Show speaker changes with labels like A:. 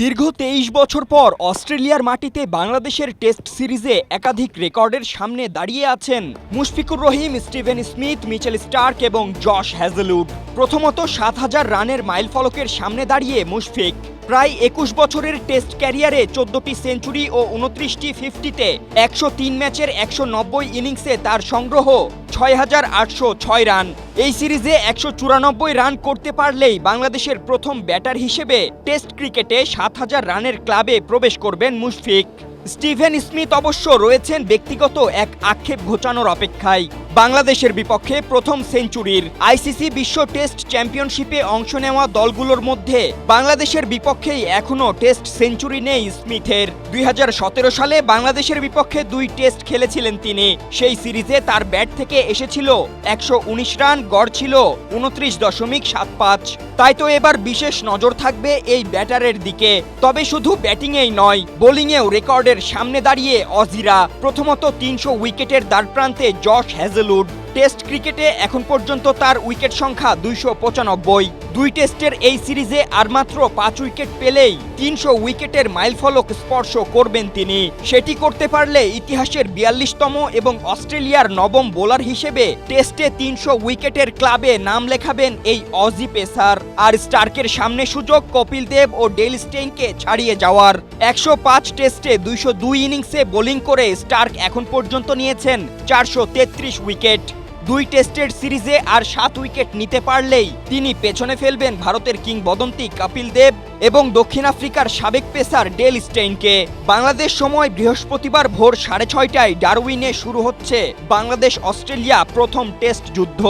A: দীর্ঘ ২৩ বছর পর অস্ট্রেলিয়ার মাটিতে বাংলাদেশের টেস্ট সিরিজে একাধিক রেকর্ডের সামনে দাঁড়িয়ে আছেন Mushfiqur Rahim, Steven Smith, Mitchell Starc এবং জশ হ্যাজেলউড। প্রথমত ৭,০০০ রানের মাইলফলকের সামনে দাঁড়িয়ে মুশফিক প্রায় ২১ বছরের টেস্ট ক্যারিয়ারে ১৪টি সেঞ্চুরি ও ২৯টি 50-তে ১০৩ ম্যাচের ১৯০ ইনিংসে তার সংগ্রহ ৬,৮০৬ রান। এই সিরিজে ১৯৪ রান করতে পারলেই বাংলাদেশের প্রথম ব্যাটার হিসেবে টেস্ট ক্রিকেটে ৭,০০০ রানের ক্লাবে প্রবেশ করবেন মুশফিক। স্টিভেন স্মিথ অবশ্য রয়েছেন ব্যক্তিগত এক আক্ষেপ ঘোচানোর অপেক্ষায়। বাংলাদেশের বিপক্ষে প্রথম সেঞ্চুরির আইসিসি বিশ্ব টেস্ট চ্যাম্পিয়নশিপে অংশ নেওয়া দলগুলোর মধ্যে বাংলাদেশের বিপক্ষেই এখনও টেস্ট সেঞ্চুরি নেই স্মিথের। ২০১৭ সালে বাংলাদেশের বিপক্ষে ২ টেস্ট খেলেছিলেন তিনি। সেই সিরিজে তার ব্যাট থেকে এসেছিল ১১৯ রান, গড় ছিল ২৯.৭৫। তাই তো এবার বিশেষ নজর থাকবে এই ব্যাটারের দিকে। তবে শুধু ব্যাটিংয়েই নয়, বোলিংয়েও রেকর্ডের সামনে দাঁড়িয়ে অজিরা। প্রথমত ৩০০ উইকেটের দ্বারপ্রান্তে জশ হ্যাজেলউড। টেস্ট ক্রিকেটে এখন পর্যন্ত তার উইকেট সংখ্যা ২৯৫। ২ টেস্টের এই সিরিজে আর মাত্র ৫ উইকেট পেলেই ৩০০ উইকেটের মাইলফলক স্পর্শ করবেন তিনি। সেটি করতে পারলে ইতিহাসের ৪২তম এবং অস্ট্রেলিয়ার নবম বোলার হিসেবে টেস্টে ৩০০ উইকেটের ক্লাবে নাম লেখাবেন এই অজি পেসার। আর স্টার্কের সামনে সুযোগ কপিল দেব ও ডেল স্টেইনকে ছাড়িয়ে যাওয়ার। ১০৫ টেস্টে ২০২ ইনিংসে বোলিং করে স্টার্ক এখন পর্যন্ত নিয়েছেন ৪৩৩ উইকেট। ২ টেস্টের সিরিজে আর ৭ উইকেট নিতে পারলেই তিনি পেছনে ফেলবেন ভারতের কিংবদন্তি কপিল দেব এবং দক্ষিণ আফ্রিকার সাবেক পেসার ডেল স্টেইনকে। বাংলাদেশ সময় বৃহস্পতিবার ভোর ৬:৩০টায় ডারউইনে শুরু হচ্ছে বাংলাদেশ অস্ট্রেলিয়া প্রথম টেস্ট যুদ্ধ।